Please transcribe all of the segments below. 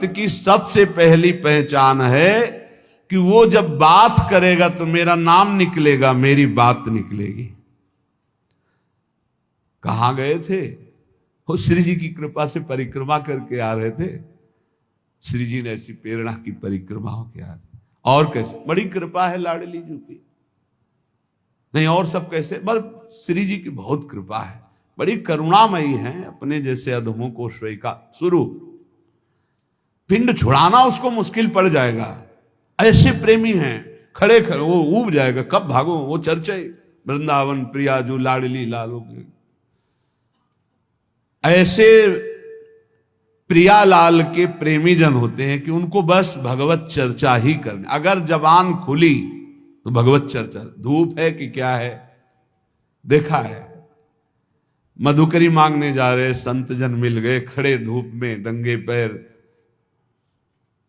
भक्त की सबसे पहली पहचान है कि वो जब बात करेगा तो मेरा नाम निकलेगा, मेरी बात निकलेगी। कहां गए थे वो? श्री जी की कृपा से परिक्रमा करके आ रहे थे। श्री जी ने ऐसी प्रेरणा की परिक्रमा होके आ रहे। और कैसे? बड़ी कृपा है लाडली जी की, नहीं और सब कैसे? बस श्री जी की बहुत कृपा है, बड़ी करुणामयी है। अपने जैसे अधमों को स्वीकार शुरू पिंड छुड़ाना उसको मुश्किल पड़ जाएगा, ऐसे प्रेमी हैं। खड़े खड़े वो ऊब जाएगा, कब भागो। वो चर्चा वृंदावन प्रिया जो लाडली लालो के, ऐसे प्रियालाल के प्रेमी जन होते हैं कि उनको बस भगवत चर्चा ही करनी। अगर जबान खुली तो भगवत चर्चा। धूप है कि क्या है? देखा है, मधुकरी मांगने जा रहे संत जन मिल गए, खड़े धूप में नंगे पैर,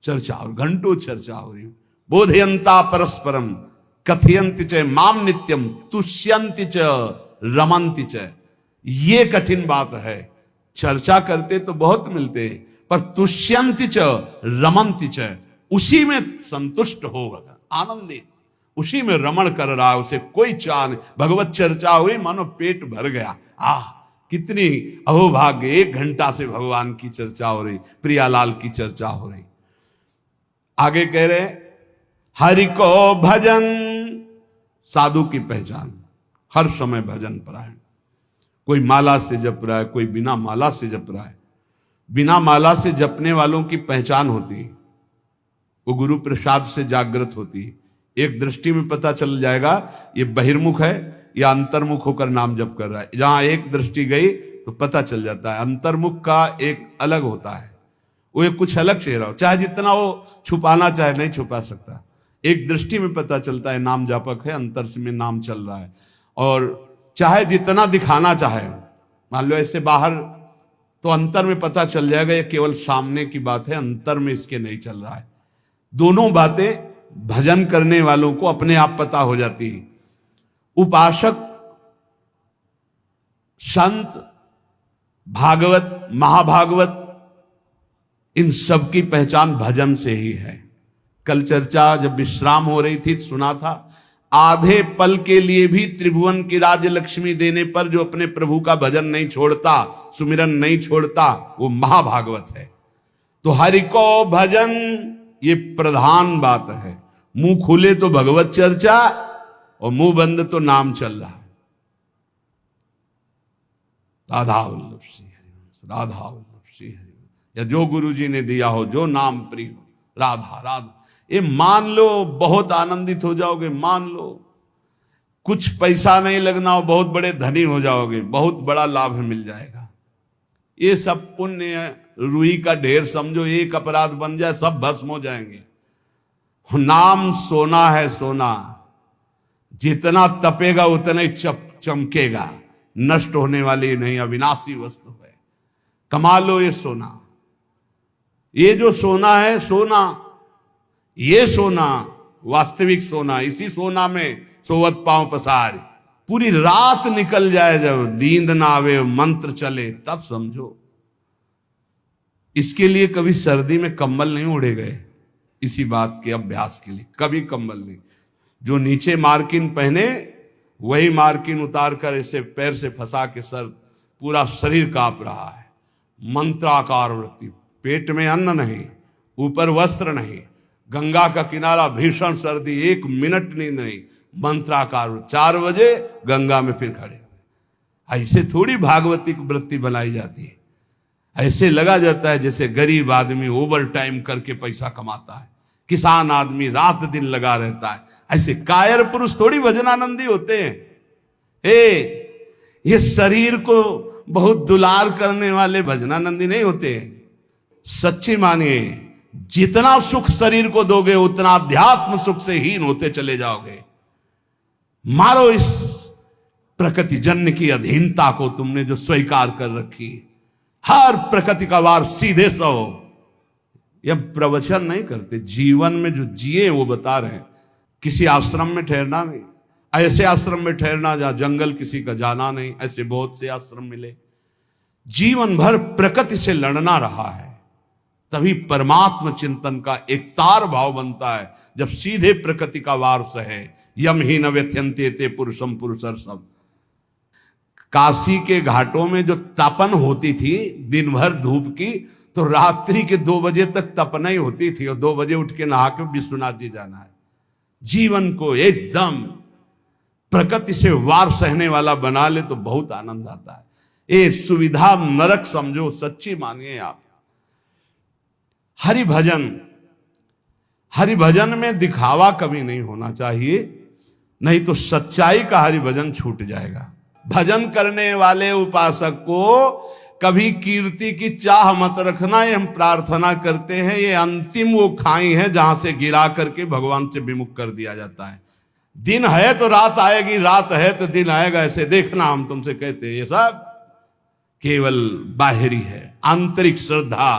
चर्चा और घंटों चर्चा हो रही। बोधयंता परस्परम कथयंति च माम नित्यम तुष्यंति च रमंति च। ये कठिन बात है। चर्चा करते तो बहुत मिलते हैं, पर तुष्यंति च रमंति च, उसी में संतुष्ट होगा, आनंदित, उसी में रमण कर रहा है, उसे कोई चाह नहीं। भगवत चर्चा हुई मानो पेट भर गया। कितनी अहोभाग्य, 1 घंटा से भगवान की चर्चा हो रही, प्रियालाल की चर्चा हो रही। आगे कह रहे हरि को भजन, साधु की पहचान हर समय भजन परायण। कोई माला से जप रहा है, कोई बिना माला से जप रहा है। बिना माला से जपने वालों की पहचान होती है, वो गुरु प्रसाद से जागृत होती है। एक दृष्टि में पता चल जाएगा ये बहिर्मुख है या अंतर्मुख होकर नाम जप कर रहा है। जहां एक दृष्टि गई तो पता चल जाता है। अंतर्मुख का एक अलग होता है, वो एक कुछ अलग चेहरा हो, चाहे जितना वो छुपाना चाहे नहीं छुपा सकता। एक दृष्टि में पता चलता है नाम जापक है, अंतर से में नाम चल रहा है। और चाहे जितना दिखाना चाहे, मान लो ऐसे बाहर, तो अंतर में पता चल जाएगा ये केवल सामने की बात है, अंतर में इसके नहीं चल रहा है। दोनों बातें भजन करने वालों को अपने आप पता हो जाती है। उपासक, संत, भागवत, महाभागवत, इन सब की पहचान भजन से ही है। कल चर्चा जब विश्राम हो रही थी सुना था, आधे पल के लिए भी त्रिभुवन की राज्य लक्ष्मी देने पर जो अपने प्रभु का भजन नहीं छोड़ता, सुमिरन नहीं छोड़ता, वो महाभागवत है। तो हरि को भजन ये प्रधान बात है। मुंह खुले तो भगवत चर्चा और मुंह बंद तो नाम चल रहा है। राधा वल्लभ श्री हरिवंश, राधा वल्लभ श्री हरिवंश, या जो गुरु जी ने दिया हो, जो नाम प्रिय हो, राधा राधा, ये मान लो, बहुत आनंदित हो जाओगे। मान लो कुछ पैसा नहीं लगना हो, बहुत बड़े धनी हो जाओगे, बहुत बड़ा लाभ मिल जाएगा। ये सब पुण्य रुई का ढेर समझो, एक अपराध बन जाए सब भस्म हो जाएंगे। नाम सोना है, सोना जितना तपेगा उतना ही चमकेगा, नष्ट होने वाली नहीं, अविनाशी वस्तु है। कमा लो ये सोना। ये जो सोना है, सोना, ये सोना वास्तविक सोना, इसी सोना में सोवत पांव पसार। पूरी रात निकल जाए, जब नींद ना आवे, मंत्र चले, तब समझो। इसके लिए कभी सर्दी में कंबल नहीं ओढ़े गए, इसी बात के अभ्यास के लिए कभी कंबल नहीं। जो नीचे मार्किन पहने वही मार्किन उतार कर ऐसे पैर से फंसा के सर, पूरा शरीर कांप रहा है। मंत्राकार वृत्ति, पेट में अन्न नहीं, ऊपर वस्त्र नहीं, गंगा का किनारा, भीषण सर्दी, 1 मिनट नींद नहीं, मंत्राकार। 4 बजे गंगा में फिर खड़े हुए। ऐसे थोड़ी भागवती की वृत्ति बनाई जाती है। ऐसे लगा जाता है जैसे गरीब आदमी ओवर टाइम करके पैसा कमाता है, किसान आदमी रात दिन लगा रहता है। ऐसे कायर पुरुष थोड़ी भजनानंदी होते हैं। ये शरीर को बहुत दुलार करने वाले भजनानंदी नहीं होते। सच्ची मानिए, जितना सुख शरीर को दोगे उतना अध्यात्म सुख से हीन होते चले जाओगे। मारो इस प्रकृति जन्य की अधीनता को, तुमने जो स्वीकार कर रखी। हर प्रकृति का वार सीधे सो। यह प्रवचन नहीं करते, जीवन में जो जिए वो बता रहे हैं। किसी आश्रम में ठहरना नहीं, ऐसे आश्रम में ठहरना जहां जंगल किसी का जाना नहीं, ऐसे बहुत से आश्रम मिले। जीवन भर प्रकृति से लड़ना रहा है, तभी परमात्म चिंतन का एक तार भाव बनता है, जब सीधे प्रकृति का वारस है। यम ही न व्यथ्यंते ते पुरुषम पुरुषर सब। काशी के घाटों में जो तपन होती थी दिन भर धूप की, तो रात्रि के 2 बजे तक तपना ही होती थी, और 2 बजे उठ के नहा के विश्वनाथ जी जाना है। जीवन को एकदम प्रकृति से वार सहने वाला बना ले तो बहुत आनंद आता है। ये सुविधा नरक समझो, सच्ची मानिए आप। हरि भजन में दिखावा कभी नहीं होना चाहिए, नहीं तो सच्चाई का हरि भजन छूट जाएगा। भजन करने वाले उपासक को कभी कीर्ति की चाह मत रखना, ये हम प्रार्थना करते हैं। ये अंतिम वो खाई है जहां से गिरा करके भगवान से विमुख कर दिया जाता है। दिन है तो रात आएगी, रात है तो दिन आएगा, ऐसे देखना हम तुमसे कहते हैं। ये सब केवल बाहरी है। आंतरिक श्रद्धा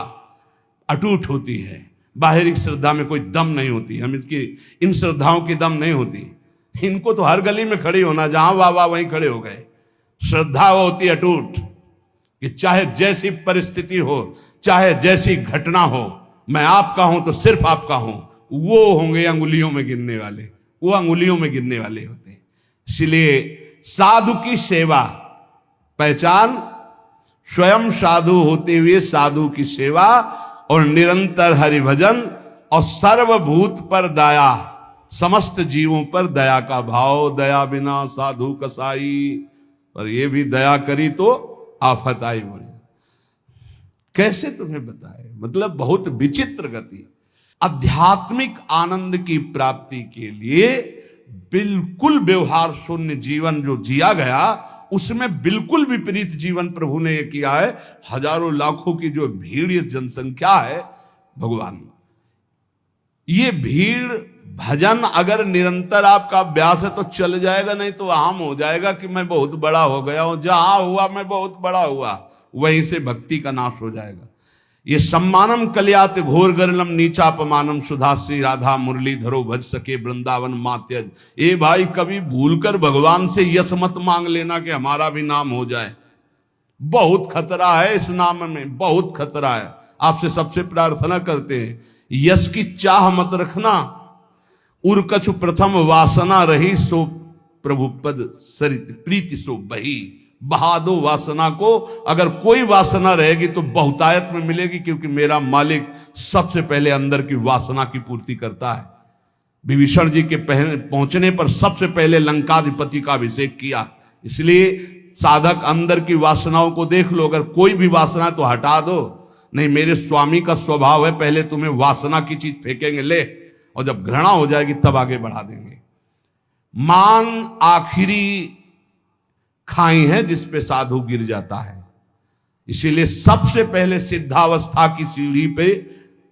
अटूट होती है, बाहरी श्रद्धा में कोई दम नहीं होती। हम इन श्रद्धाओं की दम नहीं होती। इनको तो हर गली में खड़ी होना, जहां वाह वाह वहीं खड़े हो गए। श्रद्धा वो होती है अटूट, कि चाहे जैसी परिस्थिति हो, चाहे जैसी घटना हो, मैं आपका हूं तो सिर्फ आपका हूं। वो होंगे अंगुलियों में गिनने वाले, वो अंगुलियों में गिनने वाले होते हैं। इसलिए साधु की सेवा पहचान, स्वयं साधु होते हुए साधु की सेवा, और निरंतर हरिभजन, और सर्वभूत पर दया, समस्त जीवों पर दया का भाव। दया बिना साधु कसाई, पर ये भी दया करी तो आफत आई बड़ी। कैसे तुम्हें बताए, मतलब बहुत विचित्र गति। आध्यात्मिक आनंद की प्राप्ति के लिए बिल्कुल व्यवहार शून्य जीवन जो जिया गया, उसमें बिल्कुल विपरीत जीवन प्रभु ने किया है। हजारों लाखों की जो भीड़, ये जनसंख्या है भगवान, ये भीड़ भजन अगर निरंतर आपका अभ्यास है तो चल जाएगा, नहीं तो आम हो जाएगा कि मैं बहुत बड़ा हो गया हूं, जहां हुआ मैं बहुत बड़ा हुआ, वहीं से भक्ति का नाश हो जाएगा। ये सम्मानम कल्यात घोर गरलम नीचापमानम सुधाश्री राधा मुरलीधरो भज सके वृंदावन मात्यज। ए भाई, कभी भूलकर भगवान से यश मत मांग लेना कि हमारा भी नाम हो जाए। बहुत खतरा है इस नाम में, बहुत खतरा है। आपसे सबसे प्रार्थना करते हैं, यश की चाह मत रखना। उर्कछु प्रथम वासना रही, सो प्रभु पद सरित प्रीति सो बही। बहा दो वासना को। अगर कोई वासना रहेगी तो बहुतायत में मिलेगी, क्योंकि मेरा मालिक सबसे पहले अंदर की वासना की पूर्ति करता है। विभीषण जी के पहुंचने पर सबसे पहले लंकाधिपति का अभिषेक किया। इसलिए साधक अंदर की वासनाओं को देख लो। अगर कोई भी वासना तो हटा दो, नहीं मेरे स्वामी का स्वभाव है पहले तुम्हें वासना की चीज फेंकेंगे, ले, और जब घृणा हो जाएगी तब आगे बढ़ा देंगे। मान आखिरी खाई है जिस पे साधु गिर जाता है। इसीलिए सबसे पहले सिद्धावस्था की सीढ़ी पे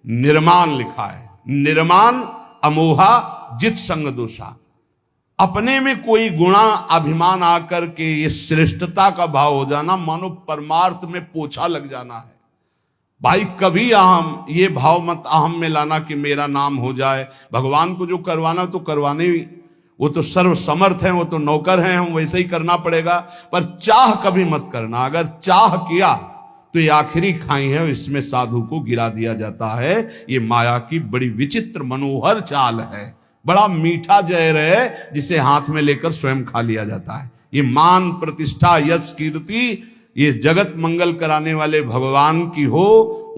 निर्माण लिखा है। निर्माण अमोहा जित संग दोषा। अपने में कोई गुणा अभिमान आकर के ये श्रेष्ठता का भाव हो जाना, मानो परमार्थ में पोछा लग जाना है। भाई कभी अहम, ये भाव मत अहम में लाना कि मेरा नाम हो जाए। भगवान को जो करवाना तो करवाने, वो तो सर्व समर्थ हैं, वो तो नौकर हैं, हम वैसे ही करना पड़ेगा। पर चाह कभी मत करना। अगर चाह किया तो ये आखिरी खाई है, इसमें साधु को गिरा दिया जाता है। ये माया की बड़ी विचित्र मनोहर चाल है। बड़ा मीठा जहर है जिसे हाथ में लेकर स्वयं खा लिया जाता है। ये मान प्रतिष्ठा यश कीर्ति, ये जगत मंगल कराने वाले भगवान की हो,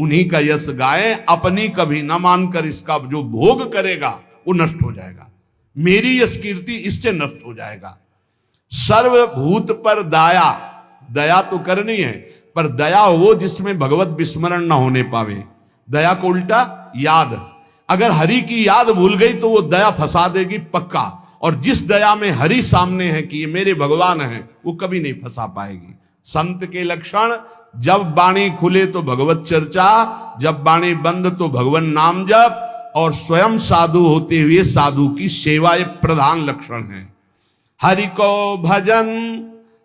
उन्हीं का यश गाए। अपनी कभी न मानकर इसका जो भोग करेगा वो नष्ट हो जाएगा। मेरी यश कीर्ति इससे नष्ट हो जाएगा। सर्वभूत पर दया, दया तो करनी है, पर दया वो जिसमें भगवत विस्मरण ना होने पावे। दया को उल्टा याद, अगर हरि की याद भूल गई तो वो दया फंसा देगी पक्का। और जिस दया में हरि सामने है कि ये मेरे भगवान हैं, वो कभी नहीं फंसा पाएगी। संत के लक्षण, जब वाणी खुले तो भगवत चर्चा, जब वाणी बंद तो भगवान नाम जप, और स्वयं साधु होते हुए साधु की सेवा, ये प्रधान लक्षण है। हरि को भजन,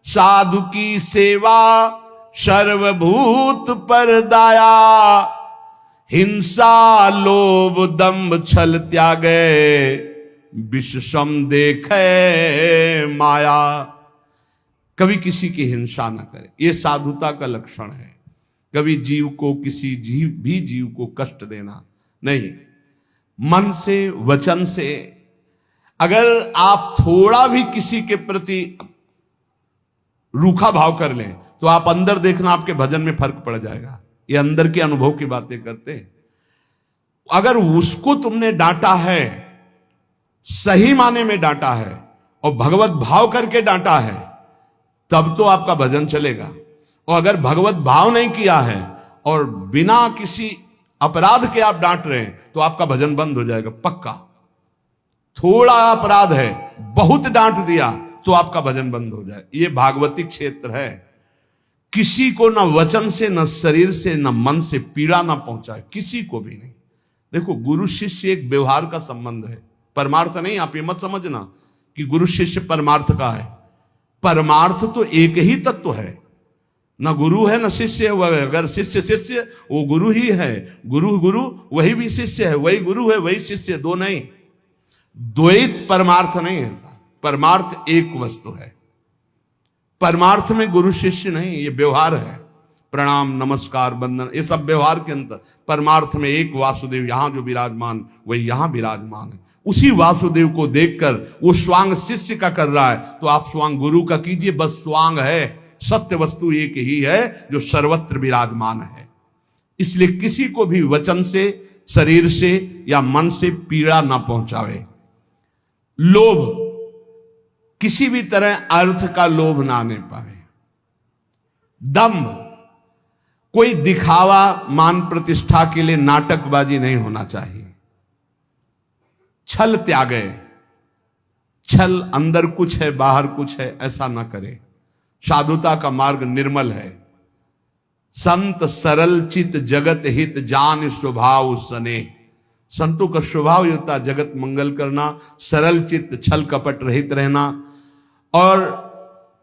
साधु की सेवा, सर्वभूत पर दया, हिंसा लोभ दंभ छल त्यागे, विषम देखे माया। कभी किसी की हिंसा न करे, ये साधुता का लक्षण है। कभी जीव को, किसी जीव को कष्ट देना नहीं। मन से, वचन से अगर आप थोड़ा भी किसी के प्रति रूखा भाव कर लें तो आप अंदर देखना, आपके भजन में फर्क पड़ जाएगा। ये अंदर के अनुभव की बातें करते हैं। अगर उसको तुमने डांटा है, सही माने में डांटा है और भगवत भाव करके डांटा है, तब तो आपका भजन चलेगा। और अगर भगवत भाव नहीं किया है और बिना किसी अपराध के आप डांट रहे हैं तो आपका भजन बंद हो जाएगा पक्का। थोड़ा अपराध है, बहुत डांट दिया तो आपका भजन बंद हो जाए। ये भागवती क्षेत्र है। किसी को ना वचन से, न शरीर से, न मन से पीड़ा ना पहुंचाए, किसी को भी नहीं। देखो, गुरु शिष्य एक व्यवहार का संबंध है, परमार्थ नहीं। आप ये मत समझना कि गुरु शिष्य परमार्थ का है। परमार्थ तो एक ही तत्व है, न गुरु है न शिष्य है। अगर शिष्य शिष्य, वो गुरु ही है। गुरु गुरु, वही भी शिष्य है, वही गुरु है, वही शिष्य, दो नहीं। द्वैत परमार्थ नहीं है। परमार्थ एक वस्तु है। परमार्थ में गुरु शिष्य नहीं, ये व्यवहार है। प्रणाम, नमस्कार, वंदन, ये सब व्यवहार के अंदर। परमार्थ में एक वासुदेव यहां जो विराजमान, वही यहां विराजमान है। उसी वासुदेव को देखकर वो स्वांग शिष्य का कर रहा है, तो आप स्वांग गुरु का कीजिए। बस स्वांग है, सत्य वस्तु एक ही है जो सर्वत्र विराजमान है। इसलिए किसी को भी वचन से, शरीर से या मन से पीड़ा ना पहुंचावे। लोभ, किसी भी तरह अर्थ का लोभ ना आने पावे। दंभ, कोई दिखावा, मान प्रतिष्ठा के लिए नाटकबाजी नहीं होना चाहिए। छल त्यागे। छल अंदर कुछ है, बाहर कुछ है, ऐसा ना करे। साधुता का मार्ग निर्मल है। संत सरल चित जगत हित जान स्वभाव सने। संतों का स्वभाव ये होता है जगत मंगल करना, सरल चित्त, छल कपट रहित रहना। और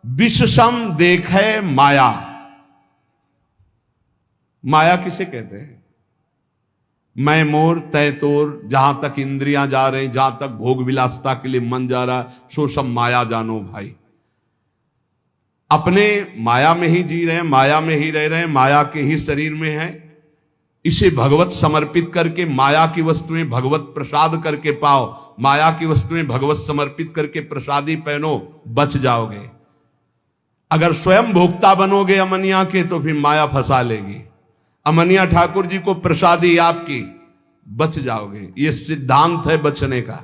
विषसम देखे माया। माया किसे कहते हैं? मैं मोर तय तोर, जहां तक इंद्रियां जा रही, जहां तक भोग विलासता के लिए मन जा रहा, सो सब माया जानो भाई। अपने माया में ही जी रहे हैं, माया में ही रह रहे हैं, माया के ही शरीर में है। इसे भगवत समर्पित करके माया की वस्तुएं भगवत प्रसाद करके पाओ। माया की वस्तुएं भगवत समर्पित करके प्रसादी पहनो, बच जाओगे। अगर स्वयं भोक्ता बनोगे अमनिया के, तो फिर माया फंसा लेगी। अमनिया ठाकुर जी को प्रसादी आपकी, बच जाओगे। ये सिद्धांत है बचने का।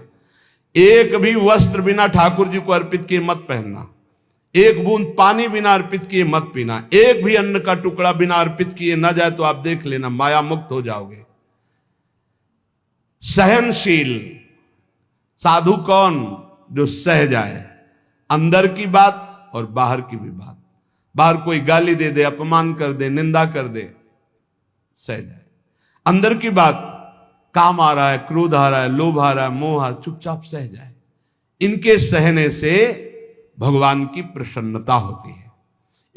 एक भी वस्त्र बिना ठाकुर जी को अर्पित किए मत पहनना। एक बूंद पानी बिना अर्पित किए मत पीना। एक भी अन्न का टुकड़ा बिना अर्पित किए न जाए तो आप देख लेना, माया मुक्त हो जाओगे। सहनशील साधु कौन? जो सह जाए, अंदर की बात और बाहर की भी बात। बाहर कोई गाली दे दे, अपमान कर दे, निंदा कर दे, सह जाए। अंदर की बात, काम आ रहा है, क्रोध आ रहा है, लोभ आ रहा है, मोह आ रहा है, चुपचाप सह जाए। इनके सहने से भगवान की प्रसन्नता होती है।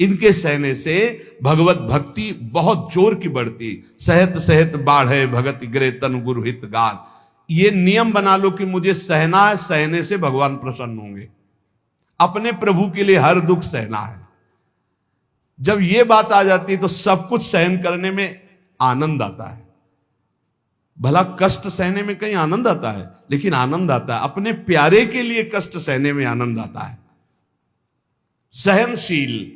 इनके सहने से भगवत भक्ति बहुत जोर की बढ़ती। सहत सहत बाढ़े भगत गिरे तन गुरु हित गान। ये नियम बना लो कि मुझे सहना है, सहने से भगवान प्रसन्न होंगे। अपने प्रभु के लिए हर दुख सहना है। जब ये बात आ जाती है तो सब कुछ सहन करने में आनंद आता है। भला कष्ट सहने में कहीं आनंद आता है? लेकिन आनंद आता है अपने प्यारे के लिए कष्ट सहने में आनंद आता है। सहनशील,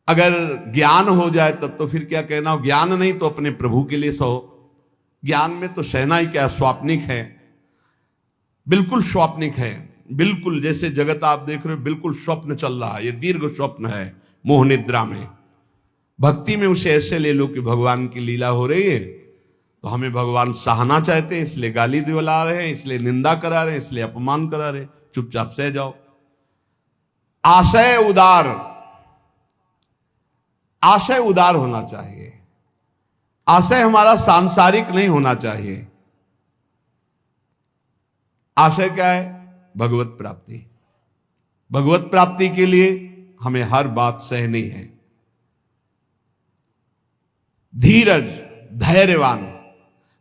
अगर ज्ञान हो जाए तब तो फिर क्या कहना, ज्ञान नहीं तो अपने प्रभु के लिए सहो। ज्ञान में तो सहना ही क्या, स्वाप्निक है, बिल्कुल स्वाप्निक है। बिल्कुल जैसे जगत आप देख रहे हो, बिल्कुल स्वप्न चल रहा है। ये दीर्घ स्वप्न है मोह निद्रा में। भक्ति में उसे ऐसे ले लो कि भगवान की लीला हो रही है, तो हमें भगवान सहना चाहते हैं, इसलिए गाली दिला रहे हैं, इसलिए निंदा करा रहे हैं, इसलिए अपमान करा रहे हैं, चुपचाप सह जाओ। आशय उदार, आशय उदार होना चाहिए। आशय हमारा सांसारिक नहीं होना चाहिए। आशय क्या है? भगवत प्राप्ति। भगवत प्राप्ति के लिए हमें हर बात सहनी है। धीरज, धैर्यवान।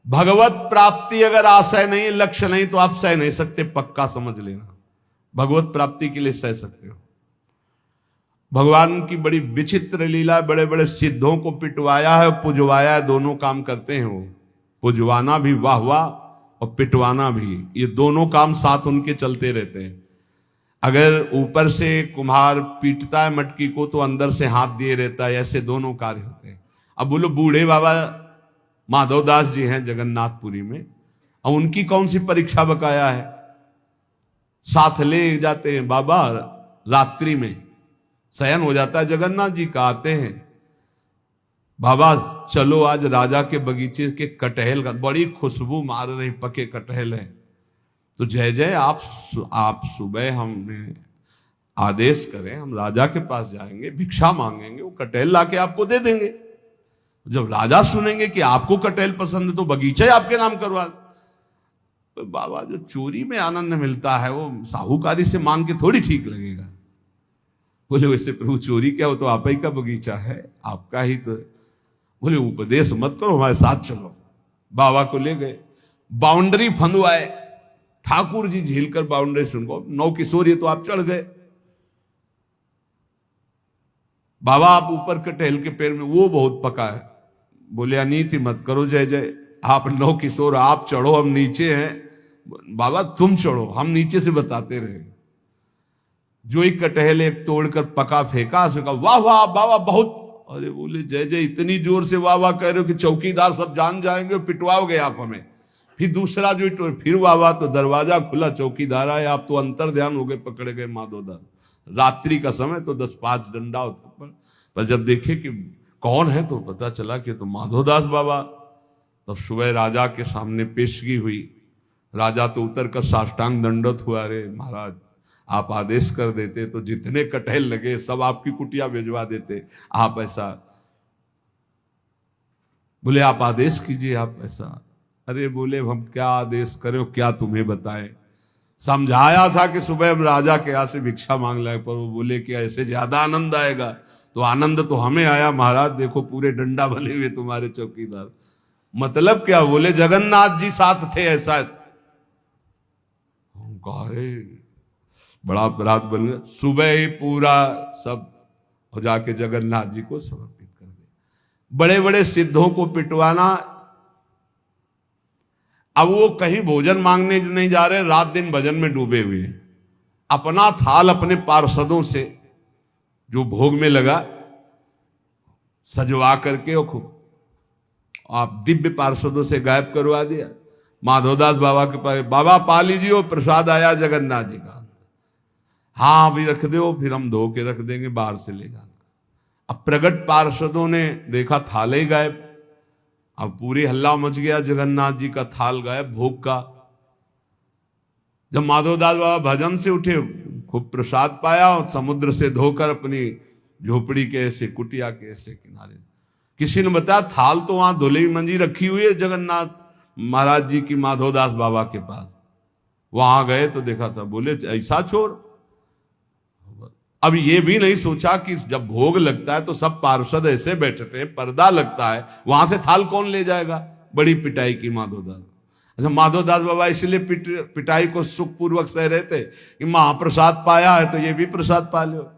भगवत प्राप्ति अगर आशय नहीं, लक्ष्य नहीं, तो आप सह नहीं सकते, पक्का समझ लेना। भगवत प्राप्ति के लिए सह सकते हो। भगवान की बड़ी विचित्र लीला, बड़े बड़े सिद्धों को पिटवाया है और पुजवाया है, दोनों काम करते हैं वो। पुजवाना भी वाह वाह और पिटवाना भी, ये दोनों काम साथ उनके चलते रहते हैं। अगर ऊपर से कुम्हार पीटता है मटकी को तो अंदर से हाथ दिए रहता है, ऐसे दोनों कार्य होते हैं। अब बोलो बूढ़े बाबा माधवदास जी हैं जगन्नाथपुरी में, अब उनकी कौन सी परीक्षा बकाया है? साथ ले जाते हैं बाबा, रात्रि में शयन हो जाता है जगन्नाथ जी का, आते हैं बाबा चलो आज राजा के बगीचे के कटहल का, बड़ी खुशबू मार रही, पके कटहल है, तो जय जय आप सुबह हमने आदेश करें, हम राजा के पास जाएंगे, भिक्षा मांगेंगे, वो कटहल लाके आपको दे देंगे। जब राजा सुनेंगे कि आपको कटहल पसंद है तो बगीचा ही आपके नाम करवा। तो बाबा जो चोरी में आनंद मिलता है वो साहूकारी से मांग के थोड़ी ठीक लगेगा। बोले वैसे प्रभु चोरी क्या हो, तो आप ही का बगीचा है, आपका ही तो। बोले उपदेश मत करो, हमारे साथ चलो। बाबा को ले गए, बाउंड्री फंदवाए, ठाकुर जी झील कर बाउंड्री सुनको, 9 किशोर ये तो आप चढ़ गए। बाबा आप ऊपर कटहल के पेड़ में, वो बहुत पका है। बोले अनीति मत करो जय जय, आप 9 किशोर आप चढ़ो, हम नीचे हैं। बाबा तुम चढ़ो, हम नीचे से बताते रहे। जो एक कटहल एक तोड़कर पका फेंका, उसने कहा वाह वाह बाबा बहुत। अरे बोले जय जय इतनी जोर से वाह वाह कह रहे हो कि चौकीदार सब जान जाएंगे, पिटवाओगे आप हमें। फिर दूसरा जो फिर वाह वाह, तो दरवाजा खुला, चौकीदार आए, आप तो अंतर ध्यान हो गए, पकड़े गए माधोदास। रात्रि का समय तो 10-5 डंडा होता, पर जब देखे कि कौन है तो पता चला कि तो माधोदास बाबा। तब सुबह राजा के सामने पेशगी हुई। राजा तो उतर कर साष्टांग दंडवत हुआ, अरे महाराज आप आदेश कर देते तो जितने कटहल लगे सब आपकी कुटिया भिजवा देते, आप ऐसा। बोले आप आदेश कीजिए, आप ऐसा। अरे बोले हम क्या आदेश करें, क्या तुम्हें बताएं। समझाया था कि सुबह हम राजा के यहाँ से भिक्षा मांग लाए, पर वो बोले कि ऐसे ज्यादा आनंद आएगा। तो आनंद तो हमें आया महाराज, देखो पूरे डंडा बने हुए तुम्हारे चौकीदार। मतलब क्या? बोले जगन्नाथ जी साथ थे, ऐसा। अरे बड़ा अपराध बन गया। सुबह ही पूरा सब हो जाके जगन्नाथ जी को समर्पित कर दे। बड़े बड़े सिद्धों को पिटवाना। अब वो कहीं भोजन मांगने नहीं जा रहे, रात दिन भजन में डूबे हुए हैं। अपना थाल अपने पार्षदों से जो भोग में लगा सजवा करके वो खूब आप दिव्य पार्षदों से गायब करवा दिया। माधवदास बाबा के पास, बाबा पा लीजिए वो प्रसाद आया जगन्नाथ जी का। हाँ अभी रख दो, फिर हम धो के रख देंगे, बाहर से ले जाना। अब प्रगट पार्षदों ने देखा थाल ही गायब। अब पूरी हल्ला मच गया, जगन्नाथ जी का थाल गायब भोग का। जब माधवदास बाबा भजन से उठे, खूब प्रसाद पाया और समुद्र से धोकर अपनी झोपड़ी के ऐसे कुटिया के ऐसे किनारे। किसी ने बताया थाल तो वहां धुली मंजी रखी हुई है जगन्नाथ महाराज जी की माधवदास बाबा के पास। वहां गए तो देखा था। बोले ऐसा छोड़। अब ये भी नहीं सोचा कि जब भोग लगता है तो सब पार्षद ऐसे बैठते हैं, पर्दा लगता है, वहां से थाल कौन ले जाएगा। बड़ी पिटाई की माधवदास। अच्छा माधवदास बाबा इसलिए पिटाई को सुखपूर्वक सह रहे थे कि महाप्रसाद पाया है तो ये भी प्रसाद पा लो।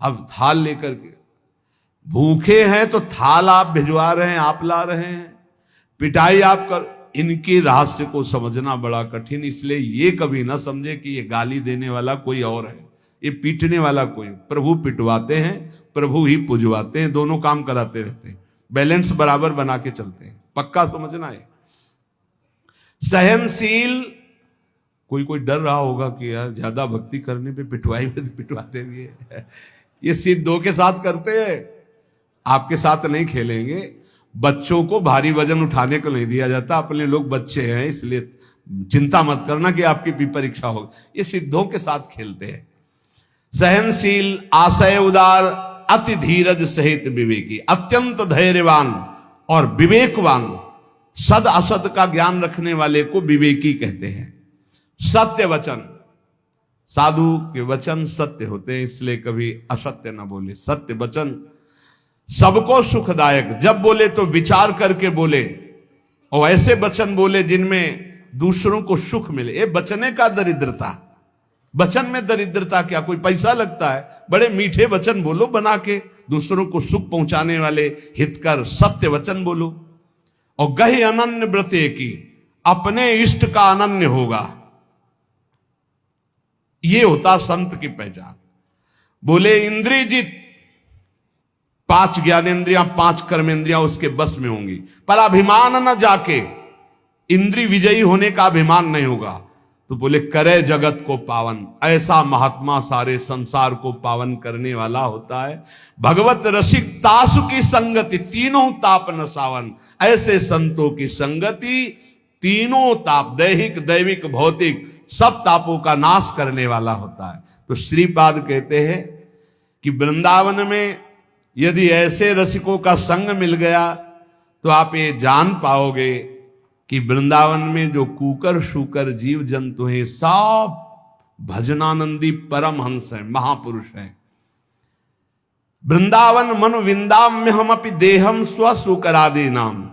अब थाल लेकर के भूखे हैं तो थाल आप भिजवा रहे हैं, आप ला रहे हैं, पिटाई आप कर। इनके रहस्य को समझना बड़ा कठिन। इसलिए ये कभी ना समझे कि ये गाली देने वाला कोई और है, ये पीटने वाला कोई। प्रभु पिटवाते हैं, प्रभु ही पुजवाते हैं, दोनों काम कराते रहते हैं, बैलेंस बराबर बना के चलते हैं। पक्का समझना है। सहनशील। कोई डर रहा होगा कि यार ज्यादा भक्ति करने पे पिटवाई में पिटवाते भी है। ये सिद्धों के साथ करते हैं, आपके साथ नहीं खेलेंगे। बच्चों को भारी वजन उठाने को नहीं दिया जाता। अपने लोग बच्चे हैं इसलिए चिंता मत करना कि आपकी भी परीक्षा होगी। ये सिद्धों के साथ खेलते हैं। सहनशील, आशय उदार, अति धीरज सहित विवेकी, अत्यंत धैर्यवान और विवेकवान। सद असत का ज्ञान रखने वाले को विवेकी कहते हैं। सत्य वचन, साधु के वचन सत्य होते हैं, इसलिए कभी असत्य न बोले। सत्य वचन सबको सुखदायक, जब बोले तो विचार करके बोले और ऐसे वचन बोले जिनमें दूसरों को सुख मिले। ये बचने का दरिद्रता। वचन में दरिद्रता क्या, कोई पैसा लगता है? बड़े मीठे वचन बोलो बना के, दूसरों को सुख पहुंचाने वाले हितकर सत्य वचन बोलो। और गहि अनन्य व्रते की, अपने इष्ट का अनन्य होगा, ये होता संत की पहचान। बोले इंद्रियजित, 5 ज्ञानेंद्रियां 5 कर्मेंद्रियां उसके बस में होंगी, पर अभिमान न जाके, इंद्रिय विजयी होने का अभिमान नहीं होगा। तो बोले करे जगत को पावन, ऐसा महात्मा सारे संसार को पावन करने वाला होता है। भगवत रसिक तासु की संगति, तीनों ताप न सावन, ऐसे संतों की संगति तीनों ताप, दैहिक दैविक भौतिक सब तापों का नाश करने वाला होता है। तो श्रीपाद कहते हैं कि वृंदावन में यदि ऐसे रसिकों का संग मिल गया तो आप ये जान पाओगे कि वृंदावन में जो कूकर शूकर जीव जंतु हैं सब भजनानंदी परम हंस हैं, महापुरुष हैं। वृंदावन मनु विंदाम्य हम अपि देहम स्व सुकरादि नाम।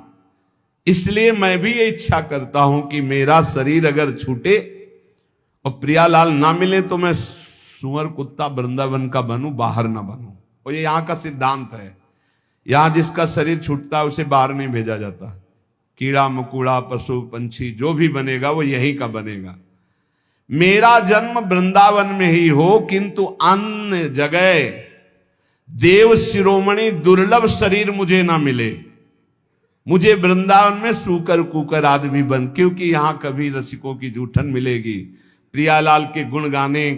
इसलिए मैं भी ये इच्छा करता हूं कि मेरा शरीर अगर छूटे और प्रियालाल ना मिले तो मैं सुअर कुत्ता वृंदावन का बनूं, बाहर ना बनूं। और ये यहां का सिद्धांत है, यहां जिसका शरीर छूटता है उसे बाहर नहीं भेजा जाता। कीड़ा मकोड़ा पशु पंछी जो भी बनेगा वो यहीं का बनेगा। मेरा जन्म वृंदावन में ही हो, किंतु अन्य जगह देव शिरोमणि दुर्लभ शरीर मुझे ना मिले। मुझे वृंदावन में सूकर कुकर आदमी बन, क्योंकि यहां कभी रसिकों की जूठन मिलेगी, प्रियालाल के गुण गाने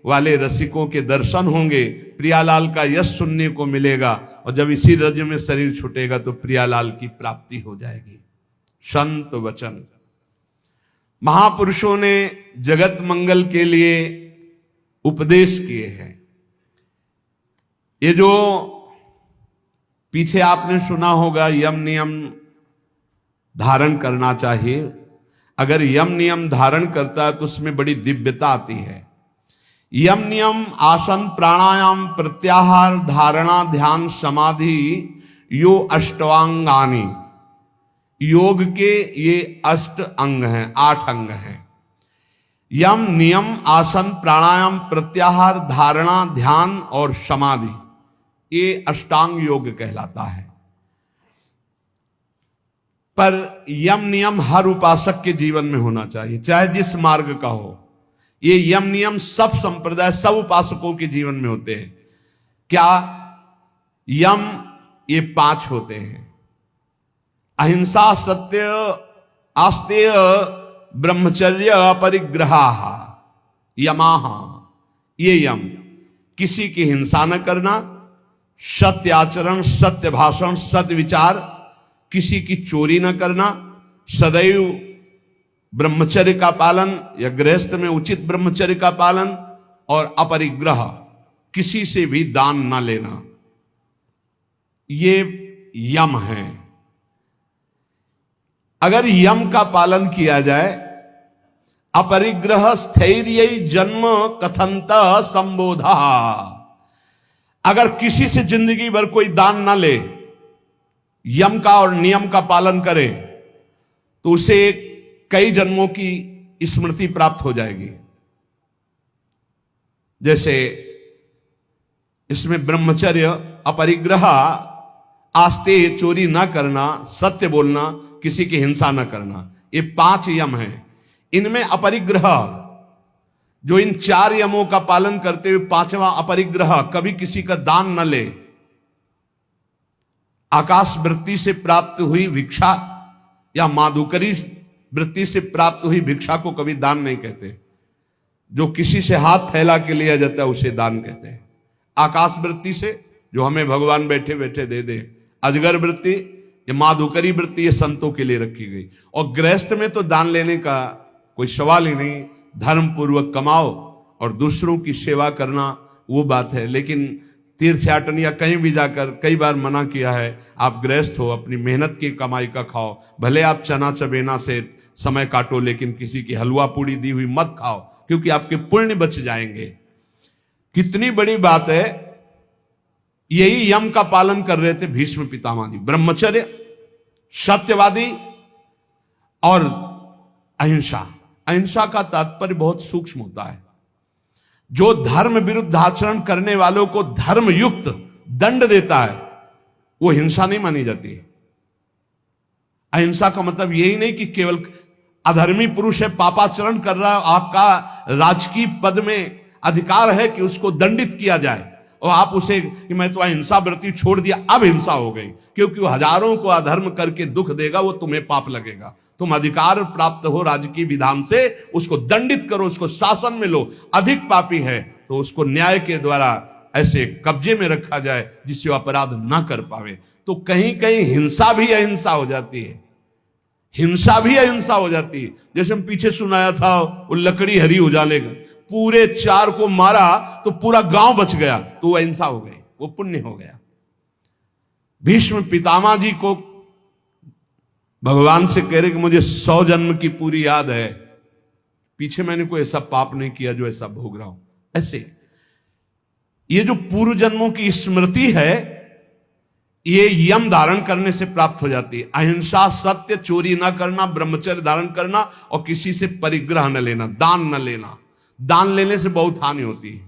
वाले रसिकों के दर्शन होंगे, प्रियालाल का यश सुनने को मिलेगा, और जब इसी रज में शरीर छूटेगा तो प्रियालाल की प्राप्ति हो जाएगी। संत वचन, महापुरुषों ने जगत मंगल के लिए उपदेश किए हैं। ये जो पीछे आपने सुना होगा यम नियम धारण करना चाहिए, अगर यम नियम धारण करता है तो उसमें बड़ी दिव्यता आती है। यम नियम आसन प्राणायाम प्रत्याहार धारणा ध्यान समाधि यो अष्टांगानि, योग के ये 8 अंग हैं, 8 अंग हैं। यम नियम आसन प्राणायाम प्रत्याहार धारणा ध्यान और समाधि, ये अष्टांग योग कहलाता है। पर यम नियम हर उपासक के जीवन में होना चाहिए, चाहे जिस मार्ग का हो। ये यम नियम सब संप्रदाय सब उपासकों के जीवन में होते हैं। क्या यम? ये 5 होते हैं। अहिंसा सत्य आस्तेय ब्रह्मचर्य अपरिग्रहा यमाह, ये यम। किसी की हिंसा न करना, सत्य आचरण, सत्य भाषण, सत्य विचार, किसी की चोरी न करना, सदैव ब्रह्मचर्य का पालन या गृहस्थ में उचित ब्रह्मचर्य का पालन, और अपरिग्रह, किसी से भी दान न लेना, ये यम है। अगर यम का पालन किया जाए, अपरिग्रह स्थैर्य जन्म कथंत संबोधा, अगर किसी से जिंदगी भर कोई दान ना ले, यम का और नियम का पालन करे, तो उसे कई जन्मों की स्मृति प्राप्त हो जाएगी। जैसे इसमें ब्रह्मचर्य, अपरिग्रह, आस्ते, चोरी ना करना, सत्य बोलना, किसी की हिंसा न करना, ये 5 यम हैं। इनमें अपरिग्रह, जो इन 4 यमों का पालन करते हुए 5वां अपरिग्रह, कभी किसी का दान न ले, आकाश वृत्ति से प्राप्त हुई भिक्षा या माधुकरी वृत्ति से प्राप्त हुई भिक्षा को कभी दान नहीं कहते। जो किसी से हाथ फैला के लिया जाता है उसे दान कहते हैं। आकाश वृत्ति से जो हमें भगवान बैठे बैठे दे दे, अजगर वृत्ति, ये माधुकरी वृत्ति, ये संतों के लिए रखी गई। और गृहस्थ में तो दान लेने का कोई सवाल ही नहीं, धर्म पूर्वक कमाओ और दूसरों की सेवा करना वो बात है। लेकिन तीर्थयाटन या कहीं भी जाकर कई बार मना किया है, आप गृहस्थ हो, अपनी मेहनत की कमाई का खाओ, भले आप चना चबेना से समय काटो, लेकिन किसी की हलवा पूड़ी दी हुई मत खाओ, क्योंकि आपके पुण्य बच जाएंगे। कितनी बड़ी बात है। यही यम का पालन कर रहे थे भीष्म पितामह जी। ब्रह्मचर्य, सत्यवादी और अहिंसा। अहिंसा का तात्पर्य बहुत सूक्ष्म होता है। जो धर्म विरुद्ध आचरण करने वालों को धर्म युक्त दंड देता है वो हिंसा नहीं मानी जाती। अहिंसा का मतलब यही नहीं कि केवल अधर्मी पुरुष है, पापाचरण कर रहा है, आपका राजकीय पद में अधिकार है कि उसको दंडित किया जाए और आप उसे कि मैं तो अहिंसा व्रती छोड़ दिया, अब हिंसा हो गई, क्योंकि वो हजारों को अधर्म करके दुख देगा, वो तुम्हें पाप लगेगा। तुम अधिकार प्राप्त हो राजकीय विधान से, उसको दंडित करो, उसको शासन में लो। अधिक पापी है तो उसको न्याय के द्वारा ऐसे कब्जे में रखा जाए जिससे वो अपराध ना कर पावे। तो कहीं कहीं हिंसा भी अहिंसा हो जाती है, हिंसा भी अहिंसा हो जाती है। जैसे हम पीछे सुनाया था वो लकड़ी हरी उजाले का, पूरे 4 को मारा तो पूरा गांव बच गया, तो वो अहिंसा हो गई, वो पुण्य हो गया। भीष्म पितामह जी को भगवान से कह रहे कि मुझे 100 जन्म की पूरी याद है, पीछे मैंने कोई ऐसा पाप नहीं किया जो ऐसा भोग रहा हूं। ऐसे ये जो पूर्व जन्मों की स्मृति है ये यम धारण करने से प्राप्त हो जाती है। अहिंसा, सत्य, चोरी ना करना, ब्रह्मचर्य धारण करना और किसी से परिग्रह न लेना, दान न लेना। दान लेने से बहुत हानि होती है,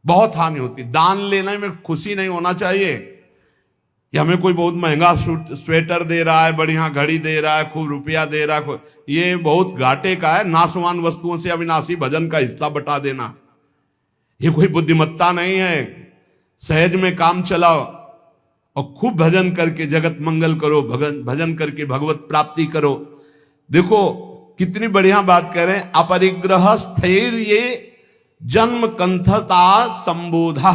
बहुत हानि होती है। दान लेने में खुशी नहीं होना चाहिए कि हमें कोई बहुत महंगा स्वेटर दे रहा है, बढ़िया घड़ी दे रहा है, खूब रुपया दे रहा है, ये बहुत घाटे का है। नाशवान वस्तुओं से अविनाशी भजन का हिस्सा बटा देना ये कोई बुद्धिमत्ता नहीं है। सहज में काम चलाओ और खूब भजन करके जगत मंगल करो, भजन करके भगवत प्राप्ति करो। देखो कितनी बढ़िया बात कह रहे हैं, अपरिग्रह स्थैर्य जन्म कंथता संबोधा।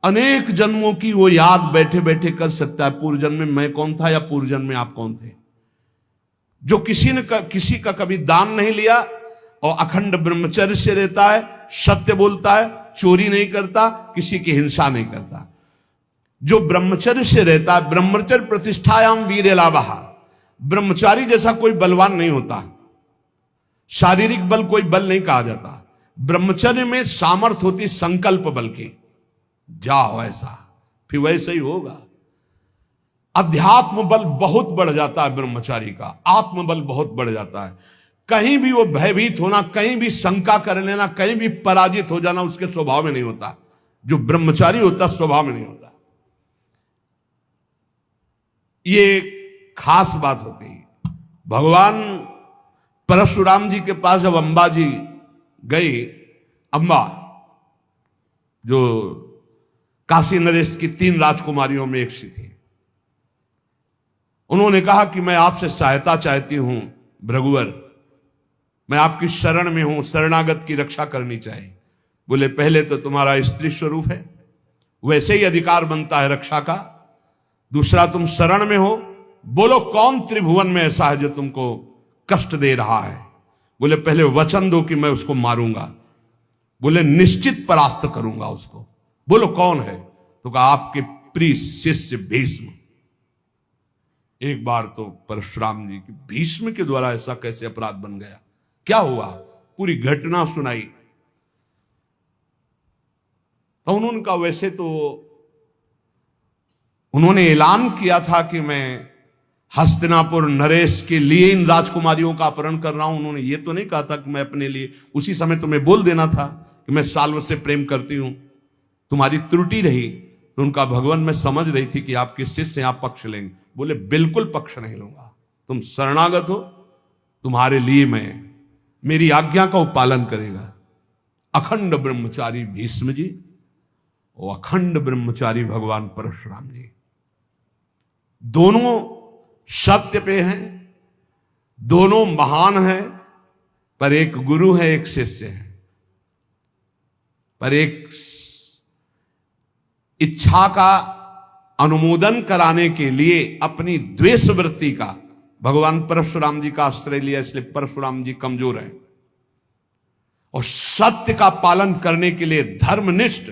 अनेक जन्मों की वो याद बैठे बैठे कर सकता है, पूर्व जन्म में मैं कौन था या पूर्व जन्म में आप कौन थे। जो किसी का कभी दान नहीं लिया और अखंड ब्रह्मचर्य से रहता है, सत्य बोलता है, चोरी नहीं करता, किसी की हिंसा नहीं करता, जो ब्रह्मचर्य से रहता है, ब्रह्मचर्य प्रतिष्ठायाम वीर लाभः। ब्रह्मचारी जैसा कोई बलवान नहीं होता, शारीरिक बल कोई बल नहीं कहा जाता। ब्रह्मचर्य में सामर्थ होती संकल्प बल की, जाओ ऐसा फिर वैसे ही होगा। अध्यात्म बल बहुत बढ़ जाता है ब्रह्मचारी का, आत्मबल बहुत बढ़ जाता है। कहीं भी वो भयभीत होना, कहीं भी शंका कर लेना, कहीं भी पराजित हो जाना उसके स्वभाव में नहीं होता। जो ब्रह्मचारी होता स्वभाव में नहीं होता। ये खास बात होती है। भगवान परशुराम जी के पास जब अंबा जी गई, अंबा जो काशी नरेश की 3 राजकुमारियों में एक सी थी, उन्होंने कहा कि मैं आपसे सहायता चाहती हूं भृगुवर, मैं आपकी शरण में हूं, शरणागत की रक्षा करनी चाहिए। बोले पहले तो तुम्हारा स्त्री स्वरूप है, वैसे ही अधिकार बनता है रक्षा का। दूसरा तुम शरण में हो, बोलो कौन त्रिभुवन में ऐसा है जो तुमको कष्ट दे रहा है। बोले पहले वचन दो कि मैं उसको मारूंगा। बोले निश्चित परास्त करूंगा उसको। बोलो कौन है? तो कहा आपके प्रिय शिष्य भीष्म। एक बार तो परशुराम जी की भीष्म के द्वारा ऐसा कैसे अपराध बन गया, क्या हुआ, पूरी घटना सुनाई। तो उन्होंने कहा वैसे तो उन्होंने ऐलान किया था कि मैं हस्तिनापुर नरेश के लिए इन राजकुमारियों का अपहरण कर रहा हूं। उन्होंने ये तो नहीं कहा था कि मैं अपने लिए, उसी समय तुम्हें बोल देना था कि मैं साल्व से प्रेम करती हूं, तुम्हारी त्रुटि रही। तो उनका भगवान मैं समझ रही थी कि आपके शिष्य आप पक्ष लेंगे। बोले बिल्कुल पक्ष नहीं लूंगा, तुम शरणागत हो, तुम्हारे लिए मैं मेरी आज्ञा का पालन करेगा। अखंड ब्रह्मचारी भीष्म जी और अखंड ब्रह्मचारी भगवान परशुराम जी, दोनों सत्य पे हैं, दोनों महान हैं, पर एक गुरु है एक शिष्य है। पर एक इच्छा का अनुमोदन कराने के लिए अपनी द्वेष वृत्ति का भगवान परशुराम जी का आश्रय लिया, इसलिए परशुराम जी कमजोर हैं। और सत्य का पालन करने के लिए धर्मनिष्ठ,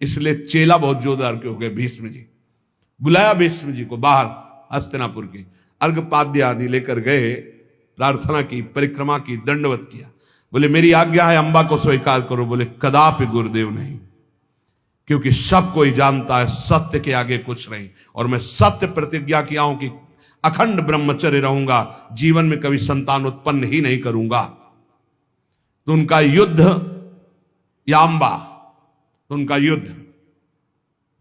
इसलिए चेला बहुत जोरदार के हो गए भीष्म जी। बुलाया भीष्म जी को बाहर हस्तिनापुर के, अर्घपाद्य आदि लेकर गए, प्रार्थना की, परिक्रमा की, दंडवत किया। बोले मेरी आज्ञा है अंबा को स्वीकार करो। बोले कदापि गुरुदेव नहीं, क्योंकि सब कोई जानता है सत्य के आगे कुछ नहीं, और मैं सत्य प्रतिज्ञा किया हूं कि अखंड ब्रह्मचर्य रहूंगा, जीवन में कभी संतान उत्पन्न ही नहीं करूंगा। तो उनका युद्ध यांबा, तो उनका युद्ध,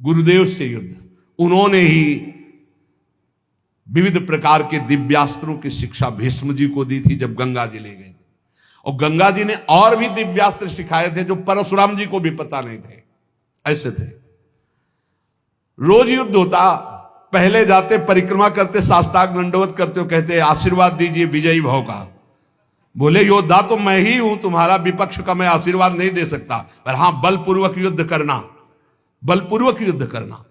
गुरुदेव से युद्ध। उन्होंने ही विविध प्रकार के दिव्यास्त्रों की शिक्षा भीष्म जी को दी थी जब गंगा जी ले गए थे। और गंगा जी ने और भी दिव्यास्त्र सिखाए थे जो परशुराम जी को भी पता नहीं थे। ऐसे थे, रोज युद्ध होता, पहले जाते, परिक्रमा करते, साष्टांग दंडवत करते हो, कहते आशीर्वाद दीजिए विजयी भव का। बोले योद्धा तो मैं ही हूं, तुम्हारा विपक्ष का मैं आशीर्वाद नहीं दे सकता, पर हां बलपूर्वक युद्ध करना, बलपूर्वक युद्ध करना।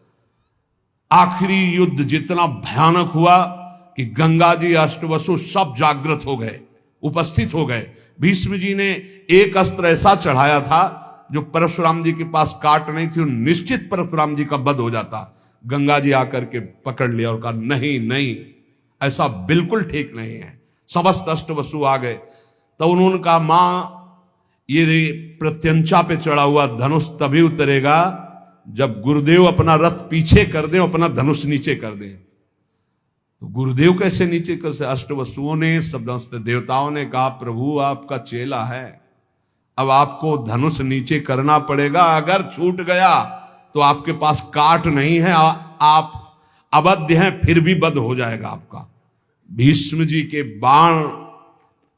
आखिरी युद्ध जितना भयानक हुआ कि गंगा जी, अष्टवसु सब जागृत हो गए, उपस्थित हो गए। भीष्म जी ने एक अस्त्र ऐसा चढ़ाया था जो परशुराम जी के पास काट नहीं थी, निश्चित परशुराम जी का वध हो जाता। गंगा जी आकर के पकड़ लिया और कहा नहीं नहीं, ऐसा बिल्कुल ठीक नहीं है। समस्त अष्टवसु आ गए, तो उन्होंने कहा मां, ये प्रत्यंचा पे चढ़ा हुआ धनुष तभी उतरेगा जब गुरुदेव अपना रथ पीछे कर दे, अपना धनुष नीचे कर दे। तो गुरुदेव कैसे नीचे कर से? अष्टवसुओं ने, समस्त देवताओं ने कहा प्रभु आपका चेला है, अब आपको धनुष नीचे करना पड़ेगा, अगर छूट गया तो आपके पास काट नहीं है, आप अबध्य हैं, फिर भी वध हो जाएगा आपका। भीष्म जी के बाण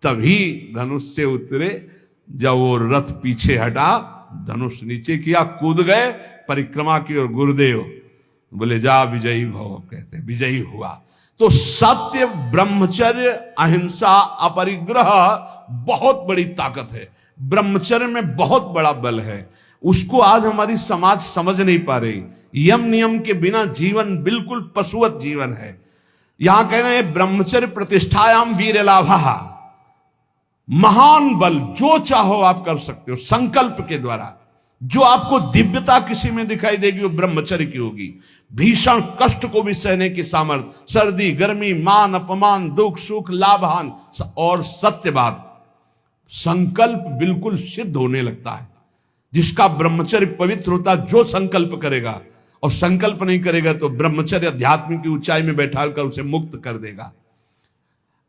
तभी धनुष से उतरे जब वो रथ पीछे हटा, धनुष नीचे किया, कूद गए, परिक्रमा की और गुरुदेव बोले जा विजयी भव, कहते विजयी हुआ। तो सत्य, ब्रह्मचर्य, अहिंसा, अपरिग्रह बहुत बड़ी ताकत है। ब्रह्मचर्य में बहुत बड़ा बल है, उसको आज हमारी समाज समझ नहीं पा रही। यम नियम के बिना जीवन बिल्कुल पशुवत जीवन है। यहां कह रहे हैं ब्रह्मचर्य प्रतिष्ठायाम वीर लाभा, महान बल, जो चाहो आप कर सकते हो संकल्प के द्वारा। जो आपको दिव्यता किसी में दिखाई देगी वो ब्रह्मचर्य की होगी। भीषण कष्ट को भी सहने की सामर्थ्य, सर्दी गर्मी, मान अपमान, दुख सुख, लाभहान और सत्यवाद, संकल्प बिल्कुल सिद्ध होने लगता है। जिसका ब्रह्मचर्य पवित्र होता, जो संकल्प करेगा, और संकल्प नहीं करेगा तो ब्रह्मचर्य अध्यात्म की ऊंचाई में बैठाकर उसे मुक्त कर देगा।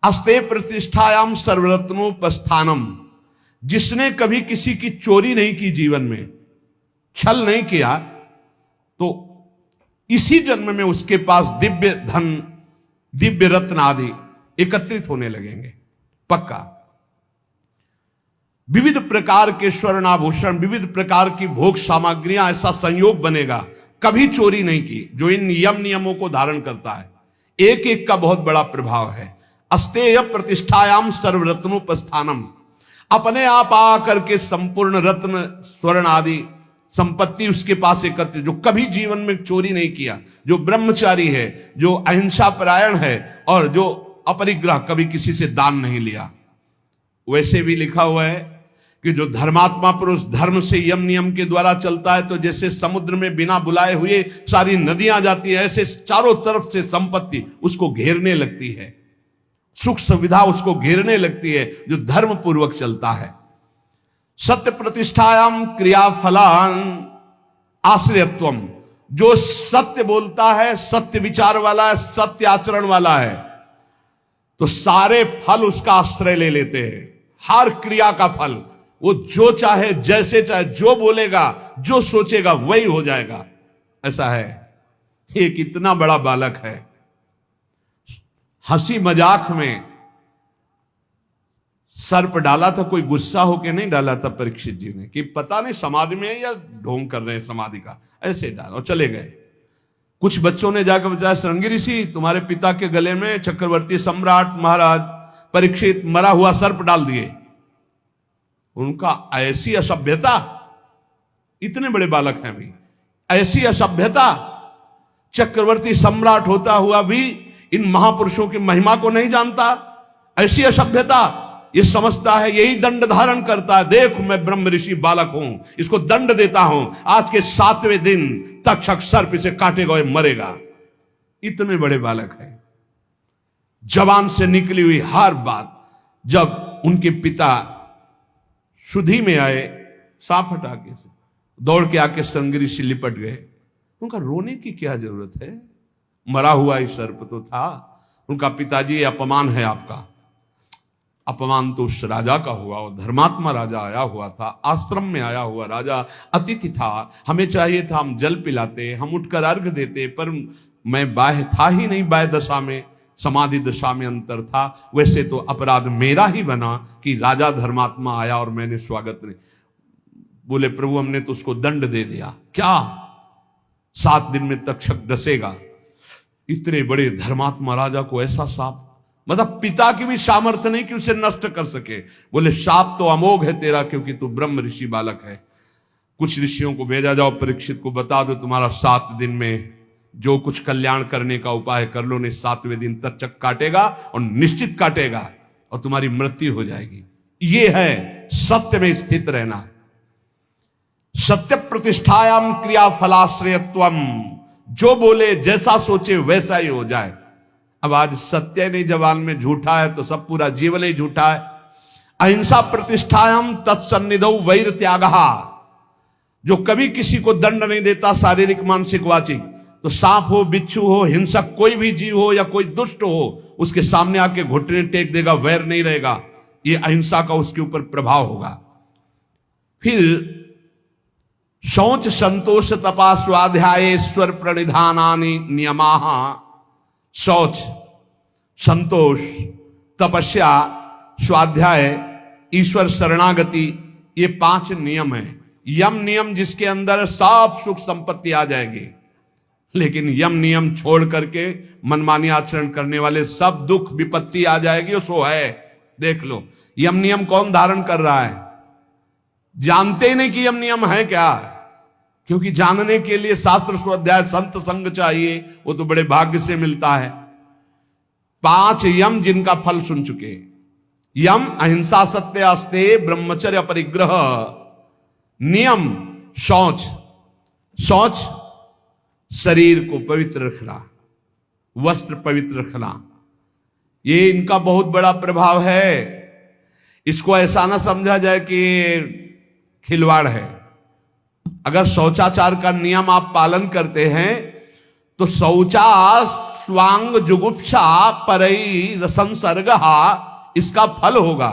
अस्ते प्रतिष्ठायाम सर्वरत्नोपस्थानम, जिसने कभी किसी की चोरी नहीं की, जीवन में छल नहीं किया, तो इसी जन्म में उसके पास दिव्य धन, दिव्य रत्न आदि एकत्रित होने लगेंगे, पक्का। विविध प्रकार के स्वर्णाभूषण, विविध प्रकार की भोग सामग्रियां, ऐसा संयोग बनेगा। कभी चोरी नहीं की, जो इन यम नियमों को धारण करता है। एक एक का बहुत बड़ा प्रभाव है। अस्तेय प्रतिष्ठायाम सर्वरत्नोपस्थानम, अपने आप आकर के संपूर्ण रत्न, स्वर्ण आदि संपत्ति उसके पास एकत्र, जो कभी जीवन में चोरी नहीं किया, जो ब्रह्मचारी है, जो अहिंसा परायण है, और जो अपरिग्रह, कभी किसी से दान नहीं लिया। वैसे भी लिखा हुआ है कि जो धर्मात्मा पुरुष धर्म से यम नियम के द्वारा चलता है, तो जैसे समुद्र में बिना बुलाए हुए सारी नदियां जाती है, ऐसे चारों तरफ से संपत्ति उसको घेरने लगती है, सुख सुविधा उसको घेरने लगती है, जो धर्म पूर्वक चलता है। सत्य प्रतिष्ठायाम क्रियाफलान आश्रयत्वम, जो सत्य बोलता है, सत्य विचार वाला है, सत्य आचरण वाला है, तो सारे फल उसका आश्रय ले लेते हैं। हर क्रिया का फल वो जो चाहे, जैसे चाहे, जो बोलेगा, जो सोचेगा वही हो जाएगा। ऐसा है। एक इतना बड़ा बालक है, हंसी मजाक में सर्प डाला था, कोई गुस्सा होके नहीं डाला था परीक्षित जी ने, कि पता नहीं समाधि में है या ढोंग कर रहे हैं समाधि का, ऐसे डाला और चले गए। कुछ बच्चों ने जाकर बताया, श्रृंगी ऋषि तुम्हारे पिता के गले में चक्रवर्ती सम्राट महाराज परीक्षित मरा हुआ सर्प डाल दिए। उनका ऐसी असभ्यता, इतने बड़े बालक हैं अभी, ऐसी असभ्यता, चक्रवर्ती सम्राट होता हुआ भी इन महापुरुषों की महिमा को नहीं जानता, ऐसी असभ्यता। ये समझता है यही दंड धारण करता है, देख मैं ब्रह्म ऋषि बालक हूं, इसको दंड देता हूं, आज के 7वें दिन तक्षक सर्प इसे काटेगा और मरेगा। इतने बड़े बालक हैं। जबान से निकली हुई हर बात, जब उनके पिता शुद्धि में आए, सांप हटा के से दौड़ के आके श्रृंगी ऋषि लिपट गए। उनका रोने की क्या जरूरत है, मरा हुआ ही सर्प तो था। उनका पिताजी, अपमान है आपका, अपमान तो उस राजा का हुआ, वो धर्मात्मा राजा आया हुआ था, आश्रम में आया हुआ राजा अतिथि था। हमें चाहिए था हम जल पिलाते, हम उठकर अर्घ देते, पर मैं बाह्य था ही नहीं, बाह्य दशा में, समाधि दशा में अंतर था। वैसे तो अपराध मेरा ही बना कि राजा धर्मात्मा आया और मैंने स्वागत नहीं। बोले प्रभु हमने तो उसको दंड दे दिया। क्या? 7 दिन में तक्षक डसेगा। इतने बड़े धर्मात्मा राजा को ऐसा साप, मतलब पिता की भी सामर्थ्य नहीं कि उसे नष्ट कर सके। बोले शाप तो अमोघ है तेरा, क्योंकि तू ब्रह्म ऋषि बालक है। कुछ ऋषियों को भेजा, जाओ परीक्षित को बता दो तुम्हारा 7 दिन में जो कुछ कल्याण करने का उपाय कर लो, नहीं 7वें दिन तक्षक काटेगा और निश्चित काटेगा और तुम्हारी मृत्यु हो जाएगी। ये है सत्य में स्थित रहना। सत्य प्रतिष्ठायाम क्रिया फलाश्रयत्वम, जो बोले जैसा सोचे वैसा ही हो जाए। अब आज सत्य नहीं जवान में झूठा है तो सब पूरा जीवन ही झूठा है। अहिंसा प्रतिष्ठायाम तत्सन्निधौ वैर त्यागः, जो कभी किसी को दंड नहीं देता शारीरिक मानसिक वाचिक, तो सांप हो बिच्छू हो हिंसक कोई भी जीव हो या कोई दुष्ट हो, उसके सामने आके घुटने टेक देगा, वैर नहीं रहेगा। ये अहिंसा का उसके ऊपर प्रभाव होगा। फिर शौच संतोष तपा स्वाध्याय ईश्वर प्रणिधानानि नियमाः, शौच संतोष तपस्या स्वाध्याय ईश्वर शरणागति, ये 5 नियम है। यम नियम जिसके अंदर सब सुख संपत्ति आ जाएगी, लेकिन यम नियम छोड़ करके मनमानी आचरण करने वाले सब दुख विपत्ति आ जाएगी। सो है, देख लो यम नियम कौन धारण कर रहा है? जानते ही नहीं कि यम नियम है क्या, क्योंकि जानने के लिए शास्त्र स्वाध्याय संत संग चाहिए, वो तो बड़े भाग्य से मिलता है। 5 यम जिनका फल सुन चुके। यम अहिंसा सत्य अस्ते ब्रह्मचर्य परिग्रह, नियम शौच, शौच शरीर को पवित्र रखना, वस्त्र पवित्र रखना, ये इनका बहुत बड़ा प्रभाव है। इसको ऐसा ना समझा जाए कि खिलवाड़ है। अगर शौचाचार का नियम आप पालन करते हैं तो शौचा स्वांग जुगुप्सा परई रसंसर्ग, इसका फल होगा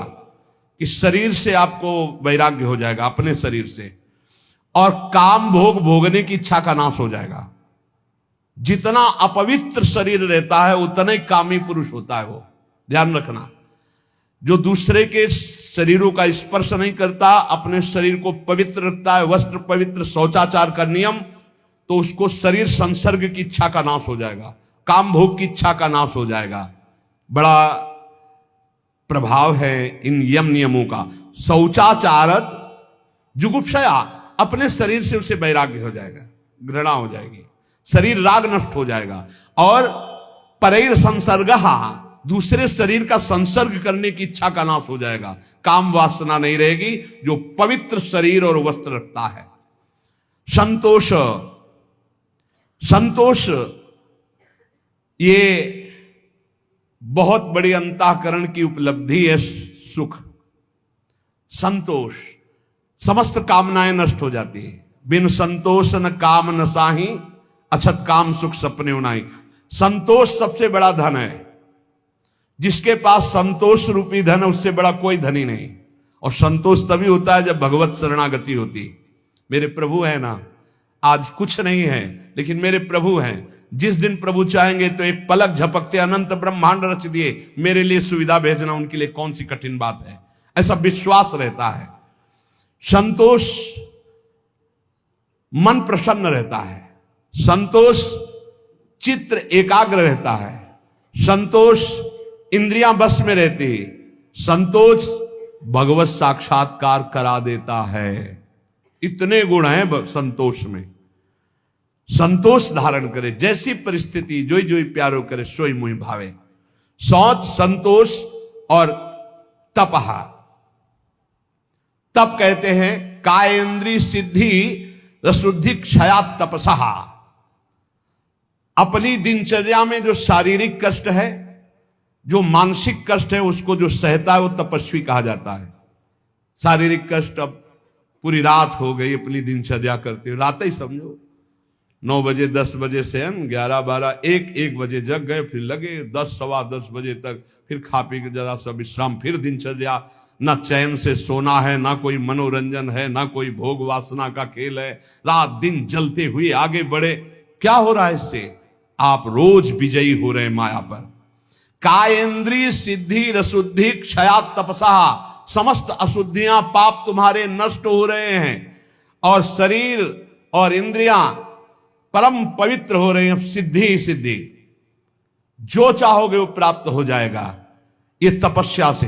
कि शरीर से आपको वैराग्य हो जाएगा, अपने शरीर से, और काम भोग भोगने की इच्छा का नाश हो जाएगा। जितना अपवित्र शरीर रहता है उतना ही कामी पुरुष होता है वो, ध्यान रखना। जो दूसरे के शरीरों का स्पर्श नहीं करता, अपने शरीर को पवित्र रखता है, वस्त्र पवित्र, शौचाचार का नियम, तो उसको शरीर संसर्ग की इच्छा का नाश हो जाएगा, काम भोग की इच्छा का नाश हो जाएगा। बड़ा प्रभाव है इन यम नियमों का। शौचाचारत जुगुप्सया, अपने शरीर से उसे वैराग्य हो जाएगा, घृणा हो जाएगी, शरीर राग नष्ट हो जाएगा। और परैर संसर्गः, दूसरे शरीर का संसर्ग करने की इच्छा का नाश हो जाएगा, काम वासना नहीं रहेगी, जो पवित्र शरीर और वस्त्र रखता है। संतोष, संतोष ये बहुत बड़ी अंतःकरण की उपलब्धि है। सुख, संतोष, समस्त कामनाएं नष्ट हो जाती है। बिन संतोष न काम न साही, अछत काम सुख सपने उनाई। संतोष सबसे बड़ा धन है। जिसके पास संतोष रूपी धन है उससे बड़ा कोई धनी नहीं। और संतोष तभी होता है जब भगवत शरणागति होती। मेरे प्रभु है ना, आज कुछ नहीं है लेकिन मेरे प्रभु हैं। जिस दिन प्रभु चाहेंगे तो एक पलक झपकते अनंत ब्रह्मांड रच दिए, मेरे लिए सुविधा भेजना उनके लिए कौन सी कठिन बात है, ऐसा विश्वास रहता है। संतोष, मन प्रसन्न रहता है। संतोष, चित्त एकाग्र रहता है। संतोष, इंद्रियां बस में रहती। संतोष, भगवत साक्षात्कार करा देता है। इतने गुण हैं संतोष में। संतोष धारण करे, जैसी परिस्थिति जोई जोई प्यारो करे सोई मुहि भावे। शौच, संतोष और तपहा। तप कहते हैं कायेंद्री सिद्धि रशुद्धि क्षयात तपसहा। अपनी दिनचर्या में जो शारीरिक कष्ट है, जो मानसिक कष्ट है, उसको जो सहता है वो तपस्वी कहा जाता है। शारीरिक कष्ट, अब पूरी रात हो गई अपनी दिनचर्या करते हुए, रात ही समझो, 9 बजे 10 बजे से 11 12 1 बजे जग गए, फिर लगे 10 सवा 10 बजे तक, फिर खा पी के जरा सा विश्राम, फिर दिनचर्या। ना चैन से सोना है, ना कोई मनोरंजन है, ना कोई भोग वासना का खेल है। रात दिन जलते हुए आगे बढ़े। क्या हो रहा है इससे? आप रोज विजयी हो रहे हैं माया पर। कायेंद्रीय सिद्धि रसुद्धि क्षया तपसा, समस्त अशुद्धियां पाप तुम्हारे नष्ट हो रहे हैं और शरीर और इंद्रियां परम पवित्र हो रहे हैं। सिद्धि ही सिद्धि, जो चाहोगे वो प्राप्त हो जाएगा। ये तपस्या से,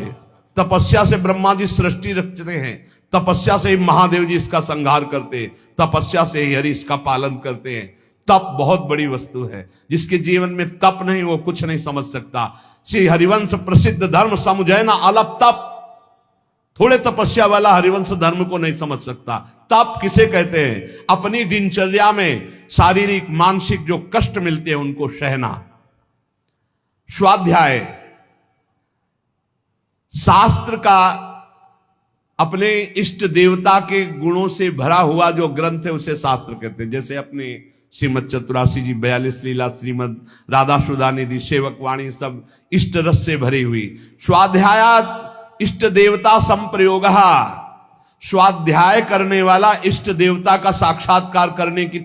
तपस्या से ब्रह्मा जी सृष्टि रचते हैं, तपस्या से ही महादेव जी इसका संहार करते हैं, तपस्या से ही हरि इसका पालन करते हैं। तप बहुत बड़ी वस्तु है। जिसके जीवन में तप नहीं वो कुछ नहीं समझ सकता। श्री हरिवंश प्रसिद्ध धर्म समुझे ना अलप तप। थोड़े तपस्या वाला हरिवंश धर्म को नहीं समझ सकता। तप किसे कहते हैं? अपनी दिनचर्या में शारीरिक मानसिक जो कष्ट मिलते हैं उनको सहना। स्वाध्याय शास्त्र का अपने इष्ट देवता के गुणों से भरा हुआ जो ग्रंथ है उसे शास्त्र कहते हैं। जैसे अपने श्रीमद चतुरासी जी 42 लीला, श्रीमद राधा सुधा निधि, सेवक वाणी, सब इष्ट रस से भरी हुई। स्वाध्यायात इष्ट देवता संप्रयोग, स्वाध्याय करने वाला इष्ट देवता का साक्षात्कार करने की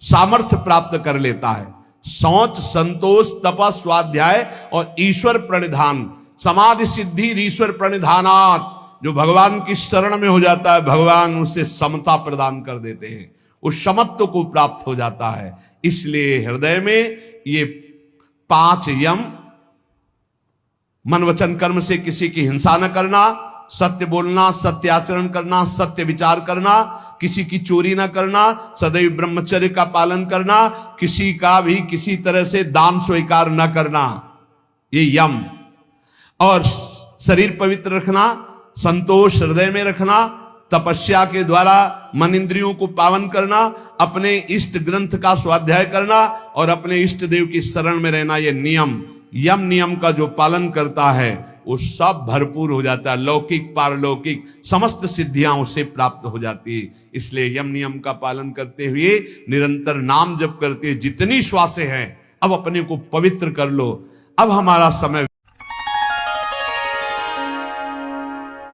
सामर्थ्य प्राप्त कर लेता है। शौच, संतोष, तप, स्वाध्याय और ईश्वर प्रणिधान, समाधि सिद्धि ईश्वर प्रणिधानात, जो भगवान की शरण में हो जाता है भगवान उसे समता प्रदान कर देते हैं, उस समत्व को प्राप्त हो जाता है। इसलिए हृदय में ये 5 यम, मन वचन कर्म से किसी की हिंसा न करना, सत्य बोलना, सत्य आचरण करना, सत्य विचार करना, किसी की चोरी ना करना, सदैव ब्रह्मचर्य का पालन करना, किसी का भी किसी तरह से दान स्वीकार न करना, ये यम। और शरीर पवित्र रखना, संतोष हृदय में रखना, तपस्या के द्वारा मन इंद्रियों को पावन करना, अपने इष्ट ग्रंथ का स्वाध्याय करना और अपने इष्ट देव की शरण में रहना, ये नियम। यम नियम का जो पालन करता है वो सब भरपूर हो जाता है। लौकिक पारलौकिक समस्त सिद्धियां उसे प्राप्त हो जाती है। इसलिए यम नियम का पालन करते हुए निरंतर नाम जप करते, जितनी श्वासें हैं अब अपने को पवित्र कर लो। अब हमारा समय